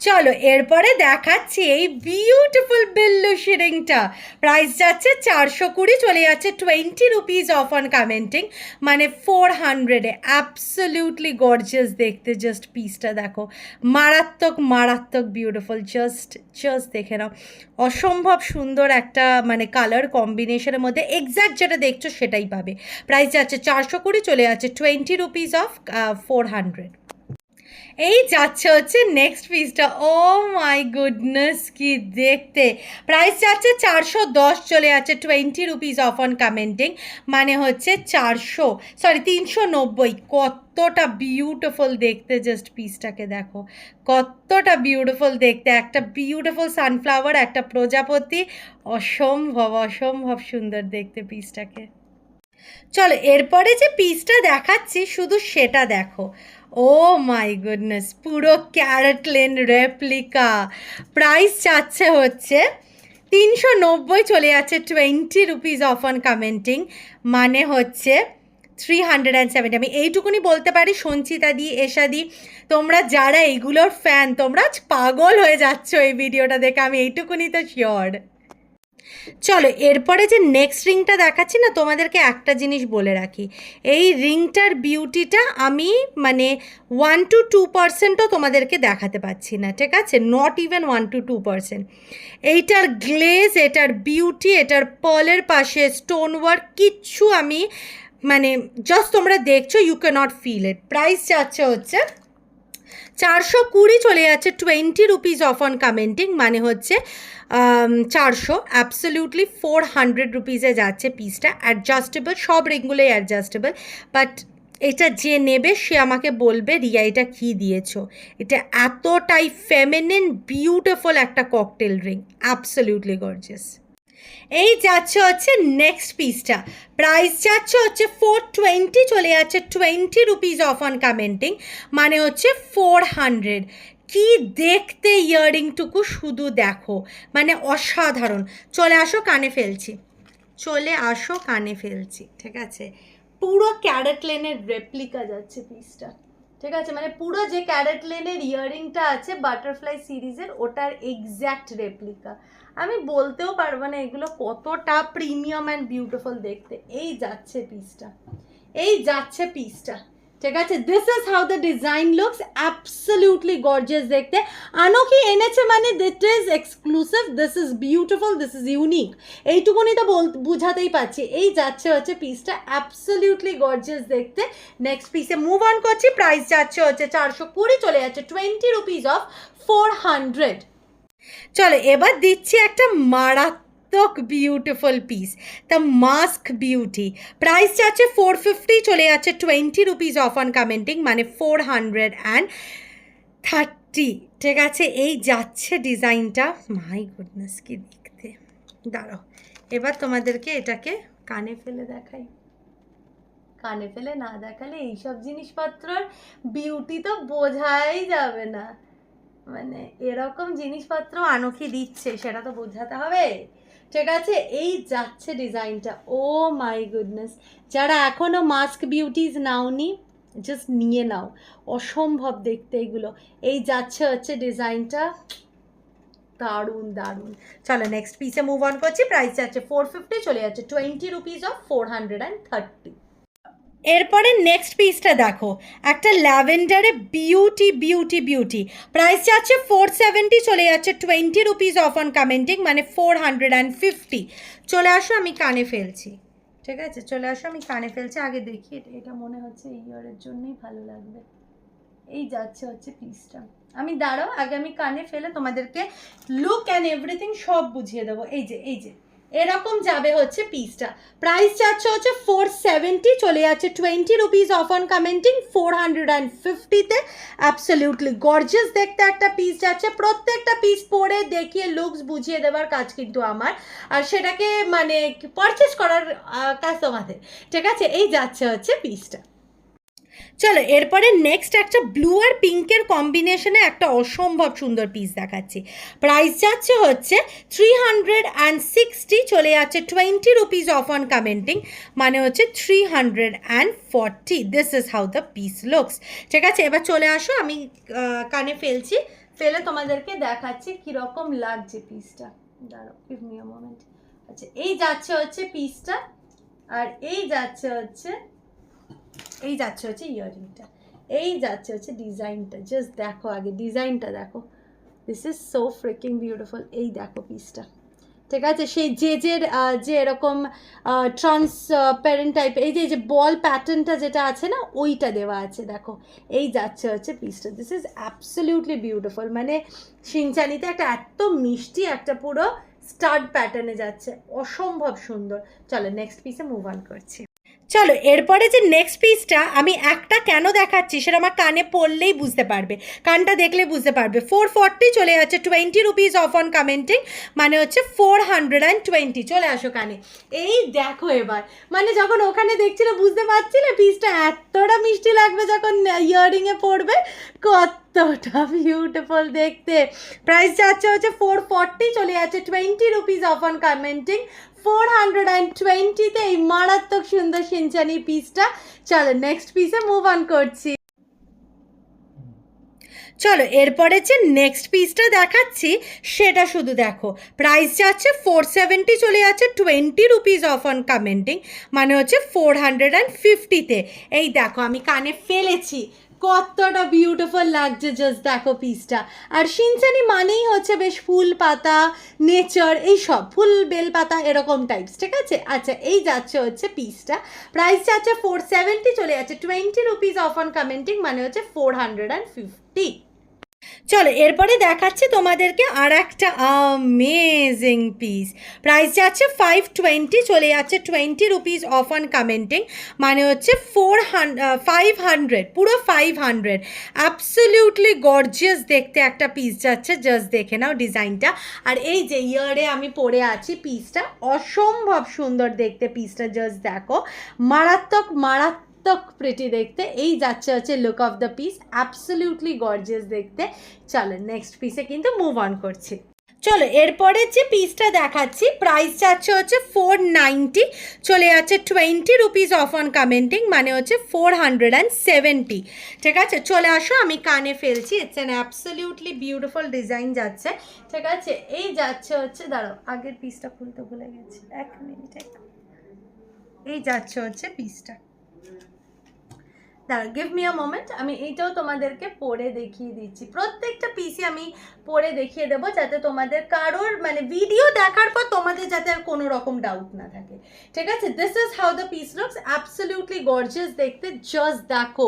চলো এরপরে দেখাচ্ছি এই বিউটিফুল বিল্লু শিরিংটা। প্রাইস যাচ্ছে 420, চলে যাচ্ছে 20 রুপিস অফ অন কমেন্টিং, মানে 400-এ। অ্যাবসলিউটলি গর্জিয়াস দেখতে, জাস্ট পিসটা দেখো, মারাত্মক মারাত্মক বিউটিফুল, জাস্ট দেখে নাও, অসম্ভব সুন্দর একটা মানে কালার কম্বিনেশনের মধ্যে এক্স্যাক্ট যেটা দেখছো সেটাই পাবে। প্রাইস যাচ্ছে 420, চলে যাচ্ছে 20 রুপিস অফ 400। এই যাচ্ছে হচ্ছে নেক্সট পিসটা, ও মাই গুডনেস কি দেখতে। প্রাইস যাচ্ছে 410, চলে যাচ্ছে 20 রুপিস অফ অন কমেন্টিং, মানে হচ্ছে 390। কতটা বিউটিফুল দেখতে, জাস্ট পিসটাকে দেখো, কতটা বিউটিফুল দেখতে। একটা বিউটিফুল সানফ্লাওয়ার, একটা প্রজাপতি, অসম্ভব অসম্ভব সুন্দর দেখতে পিসটাকে। চলো এরপরে যে পিসটা দেখাচ্ছি শুধু সেটা দেখো, ও মাই গুডনেস, পুরো ক্যারেটলেন রেপ্লিকা। প্রাইস যাচ্ছে হচ্ছে 390, চলে যাচ্ছে 20 রুপিস অফ অন কমেন্টিং, মানে হচ্ছে 370। আমি এইটুকুনি বলতে পারি, সঞ্চিতা দি, এশা দি, তোমরা যারা এইগুলোর ফ্যান, তোমরা পাগল হয়ে যাচ্ছ এই ভিডিওটা দেখে, আমি এইটুকুনি তো শিওর। চলো এরপরে যে নেক্সট রিংটা দেখাচ্ছি না, তোমাদেরকে একটা জিনিস বলে রাখি, এই রিংটার বিউটিটা আমি মানে 1-2% তোমাদেরকে দেখাতে পারছি না, ঠিক আছে, নট ইভেন 1-2%। এইটার গ্লেজ, এটার বিউটি, এটার পার্লের পাশে স্টোন ওয়ার্ক, কিচ্ছু আমি মানে জাস্ট তোমরা দেখছো, you can't feel it. Price যাচ্ছে হচ্ছে 420, চলে যাচ্ছে 20 রুপিস অফ অন কমেন্টিং, মানে হচ্ছে 400, অ্যাবসলিউটলি 400 রুপিসে যাচ্ছে পিসটা। অ্যাডজাস্টেবল, সব রিংগুলোই অ্যাডজাস্টেবল, বাট এটা যে নেবে সে আমাকে বলবে রিয়া এটা কী দিয়েছো, এটা এতটাই ফেমিনিন বিউটিফুল একটা ককটেল রিং, অ্যাবসলিউটলি গর্জিয়াস। এই যাচ্ছে হচ্ছে নেক্সট পিসটা, প্রাইস যাচ্ছে হচ্ছে 420, চলে যাচ্ছে 20 রুপিস অফ অন কমেন্টিং, মানে হচ্ছে 400। কি দেখতে ইয়াররিংটুকু শুধু দেখো, মানে অসাধারণ। চলে আসো কানে ফেলছি, চলে আসো কানে ফেলছি, ঠিক আছে। পুরো ক্যারেট লেনের রেপ্লিকা যাচ্ছে পিসটা, ঠিক আছে, মানে পুরো যে ক্যারেট লেনের ইয়াররিংটা আছে বাটারফ্লাই সিরিজের, ওটার এক্স্যাক্ট রেপ্লিকা। আমি বলতেও পারবো না এগুলো কতটা প্রিমিয়াম অ্যান্ড বিউটিফুল দেখতে। এই যাচ্ছে পিসটা, এই যাচ্ছে পিসটা, ঠিক আছে। This is how the design looks, absolutely gorgeous দেখতে। আনোকি এনেছে মানে this is exclusive, this is beautiful, this is unique, এইটুকুনি তো বুঝাতেই পারছি। এই যাচ্ছে হচ্ছে পিসটা, অ্যাবসলিউটলি গর্জিয়াস দেখতে। নেক্সট পিসে মুভ অন করছি, প্রাইস যাচ্ছে হচ্ছে 420, চলে যাচ্ছে 20 রুপিস অফ 400। চলো এবার দিচ্ছি একটা মারাত্মক beautiful piece, the mask beauty. Price যাচ্ছে 450, চলে যাচ্ছে 20 রুপিস অফ অন কমেন্টিং, মানে 430, ঠিক আছে। এই যাচ্ছে ডিজাইনটা, মাই গুডনেস কি দেখতে। দাঁড়াও এবার তোমাদেরকে এটাকে কানে ফেলে দেখাই, কানে ফেলে না দেখালে এইসব জিনিসপত্রর বিউটি তো বোঝাই যাবে না, মানে এরকম জিনিসপত্র আনকি দিচ্ছে সেটা তো বোঝাতে হবে, ঠিক আছে। এই যাচ্ছে ডিজাইনটা, ও মাই গুডনেস, যারা এখনও মাস্ক বিউটিজ নাওনি জাস্ট নিয়ে নাও, অসম্ভব দেখতে এগুলো। এই যাচ্ছে হচ্ছে ডিজাইনটা, দারুণ দারুণ। চলো নেক্সট পিসে মুভ অন করছি, প্রাইস যাচ্ছে 450, চলে যাচ্ছে 20 রুপিস অফ 430। এরপরে নেক্সট পিসটা দেখো, একটা ল্যাভেন্ডারে বিউটি বিউটি বিউটি। প্রাইস যাচ্ছে 470, চলে যাচ্ছে 20 রুপিস অফ অন কমেন্টিং, মানে 450। চলে আসো আমি কানে ফেলছি, ঠিক আছে, চলে আসো আমি কানে ফেলছি। আগে দেখি এটা মনে হচ্ছে এই ইয়ারের জন্যই ভালো লাগবে। এই যাচ্ছে হচ্ছে পিসটা, আমি দাঁড়াও আগে আমি কানে ফেলে তোমাদেরকে লুক অ্যান্ড এভরিথিং সব বুঝিয়ে দেবো। এই যে এই যে এরকম যাবে হচ্ছে পিসটা। প্রাইস যাচ্ছে হচ্ছে 470, চলে যাচ্ছে 20 রুপিস অফ অন কমেন্টিং, 450-তে। অ্যাবসলিউটলি গর্জিয়াস দেখতে একটা পিস যাচ্ছে। প্রত্যেকটা পিস পরে দেখিয়ে লুকস বুঝিয়ে দেওয়ার কাজ কিন্তু আমার, আর সেটাকে মানে পারচেস করার কাজ তোমাদের, ঠিক আছে। এই যাচ্ছে হচ্ছে পিসটা। চলো এরপরে নেক্সট একটা ব্লু আর পিঙ্কের কম্বিনেশনে একটা অসম্ভব সুন্দর পিস দেখাচ্ছি। প্রাইস যাচ্ছে হচ্ছে 360, চলে যাচ্ছে 20 রুপিস অফ অন কমেন্টিং, মানে হচ্ছে 340। This is how the piece looks, ঠিক আছে। এবার চলে আসো আমি কানে ফেলছি, ফেলে তোমাদেরকে দেখাচ্ছি কীরকম লাগছে পিসটা। দাঁড়াও গিভ মি আ মোমেন্ট। আচ্ছা এই যাচ্ছে হচ্ছে পিসটা, আর এই যাচ্ছে হচ্ছে ইয়াররিংটা, এই যাচ্ছে হচ্ছে ডিজাইনটা। জাস্ট দেখো আগে ডিজাইনটা দেখো, this is so freaking beautiful. এই দেখো পিসটা, ঠিক আছে। সেই যে এরকম ট্রান্সপ্যারেন্ট টাইপ, এই যে বল প্যাটার্নটা যেটা আছে না, ওইটা দেওয়া আছে দেখো। এই যাচ্ছে হচ্ছে পিসটা, দিস ইজ অ্যাবসলিউটলি বিউটিফুল, মানে শিনচানিতে একটা এত মিষ্টি একটা পুরো স্টাড প্যাটার্নে যাচ্ছে, অসম্ভব সুন্দর। চলো নেক্সট পিসে মুভ অন করছি। চলো এরপরে যে নেক্সট পিসটা আমি একটা কেন দেখাচ্ছি সেটা আমার কানে পড়লেই বুঝতে পারবে, কানটা দেখলে বুঝতে পারবে। 440, চলে যাচ্ছে 20 রুপিস অফ অন কমেন্টিং, মানে হচ্ছে 420। চলে আসো কানে, এই দেখো এবার, মানে যখন ওখানে দেখছিল বুঝতে পারছি না পিসটা এতটা মিষ্টি লাগবে যখন ইয়াররিংয়ে পড়বে, কতটা বিউটিফুল দেখতে। প্রাইস যাচ্ছে হচ্ছে 440, চলে যাচ্ছে 20 রুপিস অফ অন কমেন্টিং, 420-তে এই মারাত্মক সুন্দর শিনচানি পিসটা। চলো নেক্সট পিসে মুভ অন করছি। চলো এরপরে যে নেক্সট পিসটা দেখাচ্ছি সেটা শুধু দেখো, প্রাইস যাচ্ছে 470, চলে যাচ্ছে 20 রুপিস অফ অন কমেন্টিং, মানে হচ্ছে 450-তে। এই দেখো আমি কানে ফেলেছি, কতটা বিউটিফুল লাগছে, জাস্ট দেখো পিসটা। আর শিনচানি মানেই হচ্ছে বেশ ফুল পাতা, নেচার, এইসব ফুল বেলপাতা এরকম টাইপস, ঠিক আছে। আচ্ছা এই যাচ্ছে হচ্ছে পিসটা, প্রাইস যাচ্ছে 470, চলে যাচ্ছে 20 রুপিস অফ অন কমেন্টিং, মানে হচ্ছে 450। চলো এরপরে দেখাচ্ছি তোমাদেরকে আর একটা অ্যামেজিং পিস, প্রাইস যাচ্ছে 520, চলে যাচ্ছে 20 রুপিস অফ অন কমেন্টিং, মানে হচ্ছে 500, পুরো 500। অ্যাবসলিউটলি গর্জিয়াস দেখতে একটা পিস যাচ্ছে, জাস্ট দেখে নাও ডিজাইনটা। আর এই যে ইয়ারে আমি পরে আছি পিসটা, অসম্ভব সুন্দর দেখতে পিসটা, জাস্ট দেখো, মারাত্মক মারাত্মক প্রিটি দেখতে। এই যাচ্ছে হচ্ছে look of the piece, absolutely gorgeous দেখতে। চলো নেক্সট পিসে কিন্তু মুভ অন করছি। চলো এরপরে যে পিসটা দেখাচ্ছি, প্রাইস যাচ্ছে হচ্ছে 490, চলে যাচ্ছে 20 রুপিস অফ অন কমেন্টিং, মানে হচ্ছে 470। ঠিক আছে, চলে আসো, আমি কানে ফেলছি। It's an absolutely beautiful design যাচ্ছে, ঠিক আছে। এই যাচ্ছে হচ্ছে, দাঁড়াও আগের পিসটা খুলতে ভুলে গেছি, এক মিনিট। এই যাচ্ছে হচ্ছে পিসটা, দাঁড়া, গিভ মি আ মোমেন্ট, আমি এইটাও তোমাদেরকে পরে দেখিয়ে দিচ্ছি। প্রত্যেকটা পিসই আমি পরে দেখিয়ে দেবো, যাতে তোমাদের কারোর মানে ভিডিও দেখার পর তোমাদের যাতে আর কোনো রকম ডাউট না থাকে, ঠিক আছে। This is how the piece looks, absolutely gorgeous দেখতে, জাস্ট দেখো,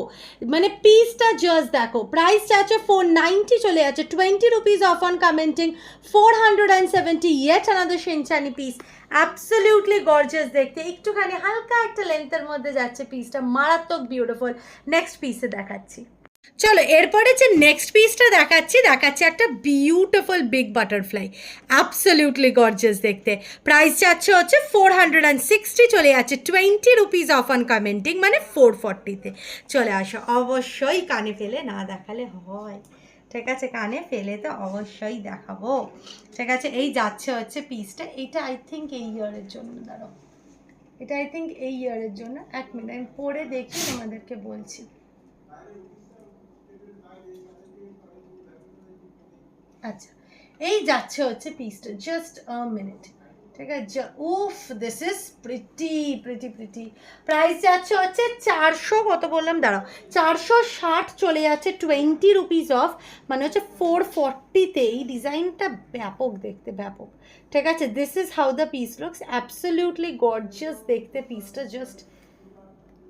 মানে পিসটা জাস্ট দেখো। প্রাইস যাচ্ছে 490, চলে যাচ্ছে 20 rupees off on commenting, 470। Yet another শিনচানি পিস, অ্যাবসলিউটলি গর্জিয়াস দেখতে, একটুখানি হালকা একটা লেন্থের মধ্যে যাচ্ছে পিসটা, মারাত্মক বিউটিফুল। নেক্সট পিসে দেখাচ্ছি। চলো এরপরে যে নেক্সট পিসটা দেখাচ্ছি একটা beautiful big butterfly, absolutely gorgeous দেখতে। প্রাইস যাচ্ছে হচ্ছে 460, চলে যাচ্ছে 20 রুপিস অফ অন কমেন্টিং, মানে 440-তে। চলে আসো, অবশ্যই কানে ফেলে না দেখালে হয়, ঠিক আছে, কানে ফেলে তো অবশ্যই দেখাবো, ঠিক আছে। এই যাচ্ছে হচ্ছে পিসটা, এটা আই থিঙ্ক এই ইয়ারের জন্য, দাঁড়াও, এটা আই থিঙ্ক এই ইয়ারের জন্য, এক মিনিট আমি পরে দেখি তোমাদেরকে বলছি। আচ্ছা এই যাচ্ছে হচ্ছে পিসটা, জাস্ট আ মিনিট, ঠিক আছে। উফ, this is pretty pretty pretty. Price যাচ্ছে হচ্ছে 400, কত বললাম, দাঁড়াও, 460, চলে যাচ্ছে 20 রুপিস অফ, মানে হচ্ছে 440-তে। এই ডিজাইনটা ব্যাপক দেখতে, ব্যাপক, ঠিক আছে। This is how the piece looks, absolutely gorgeous দেখতে পিসটা, জাস্ট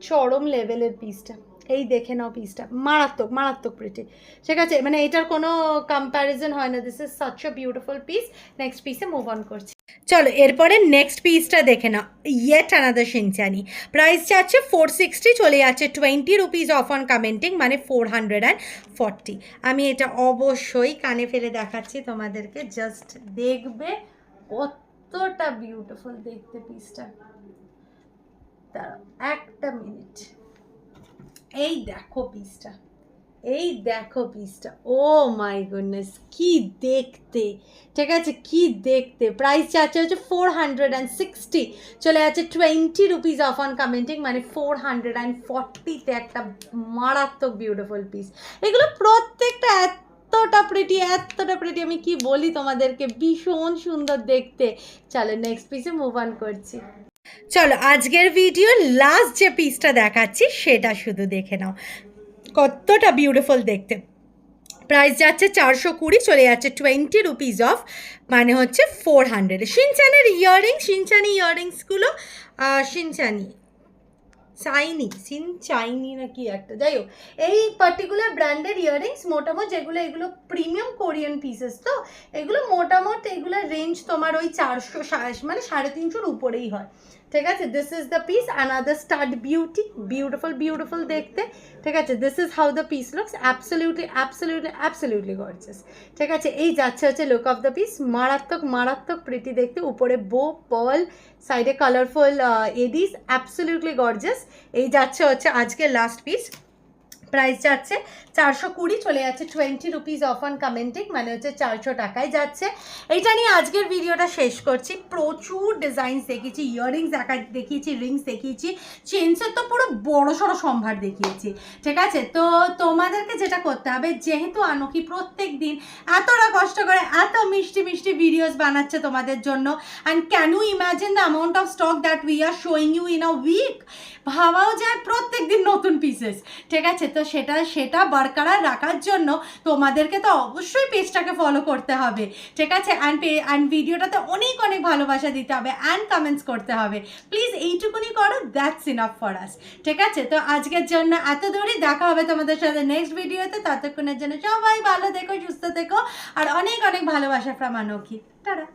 চরম লেভেলের পিসটা। এই দেখে নাও পিসটা, মারাত্মক মারাত্মক প্রিটি, ঠিক আছে, মানে এটার কোনো কম্প্যারিজন হয় না। This is such a beautiful piece. Next পিসে মুভ অন করছি। চলো এরপরে নেক্সট পিসটা দেখে নাও, ইয়েট আনাদার শিনচানি। প্রাইস যাচ্ছে 460, চলে যাচ্ছে 20 রুপিস অফ অন কমেন্টিং, মানে 440। আমি এটা অবশ্যই কানে ফেলে দেখাচ্ছি তোমাদেরকে, জাস্ট দেখবে কতটা বিউটিফুল দেখতে পিসটা। দাঁড়াও একটা মিনিট, এই দেখো পিসটা, এই দেখো পিসটা, ও মাই গুডনেস, কি দেখতে, ঠিক আছে, কি দেখতে। প্রাইস যাচ্ছে হচ্ছে 460, চলে যাচ্ছে 20 রুপিস অফ অন কমেন্টিং, মানে 440-তে। একটা মারাত্মক বিউটিফুল পিস, এগুলো প্রত্যেকটা এতটা প্রিটি, আমি কি বলি তোমাদেরকে, ভীষণ সুন্দর দেখতে। চলো নেক্সট পিসে মুভ অন করছি। চলো আজকের ভিডিও লাস্ট যে পিসটা দেখাচ্ছি সেটা শুধু দেখে নাও, কতটা বিউটিফুল দেখতে। প্রাইস যাচ্ছে 420, চলে যাচ্ছে 20 রুপিস অফ, মানে হচ্ছে 400। শিনচানের শিনচানি ইয়াররিংসগুলো, চাইনি না কি একটা, যাই হোক, এই পার্টিকুলার ব্র্যান্ডের ইয়াররিংস মোটামুটি যেগুলো, এগুলো প্রিমিয়াম কোরিয়ান পিসেস, তো এগুলো মোটামুটি এগুলোর রেঞ্জ তোমার ওই 400, মানে 350-র উপরেই হয়, ঠিক আছে। This is the piece, another stud beauty, beautiful দেখতে, ঠিক আছে। This is how the piece looks, absolutely gorgeous, ঠিক আছে। এই যাচ্ছে হচ্ছে লুক অফ দ্য পিস, মারাত্মক প্রিটি দেখতে, উপরে বো পার্ল, সাইডে কালারফুল এডিস, অ্যাবসলিউটলি গর্জিয়াস। এই যাচ্ছে হচ্ছে আজকের লাস্ট পিস, প্রাইস যাচ্ছে 420, চলে যাচ্ছে 20 রুপিস অফ অন কমেন্টিং, মানে হচ্ছে 400 টাকায় যাচ্ছে। এইটা নিয়ে আজকের ভিডিওটা শেষ করছি। প্রচুর ডিজাইনস দেখিয়েছি, ইয়াররিংস দেখিয়েছি, রিংস দেখিয়েছি, চেনসের তো পুরো বড় সড়ো সম্ভার দেখিয়েছি, ঠিক আছে? তো তোমাদেরকে যেটা করতে হবে, যেহেতু আনকি প্রত্যেক দিন এতটা কষ্ট করে এত মিষ্টি মিষ্টি ভিডিওস বানাচ্ছে তোমাদের জন্য, and can you imagine the amount of stock that we are showing you in a week? ভাবাও যায় প্রত্যেক দিন নতুন পিসেস, ঠিক আছে? তো সেটা বরকরার রাখার জন্য তোমাদেরকে তো অবশ্যই পেজটাকে ফলো করতে হবে, ঠিক আছে? অ্যান্ড ভিডিওটাতে অনেক অনেক ভালোবাসা দিতে হবে অ্যান্ড কমেন্টস করতে হবে। প্লিজ এইটুকুনি করো, দ্যাটস ইনাফ ফর আস, ঠিক আছে? তো আজকের জন্য এত দূরই, দেখা হবে তোমাদের সাথে নেক্সট ভিডিওতে। ততক্ষণের জন্য সবাই ভালো থেকো, সুস্থ থেকো, আর অনেক অনেক ভালোবাসা ফ্রম আনকি। টাটা।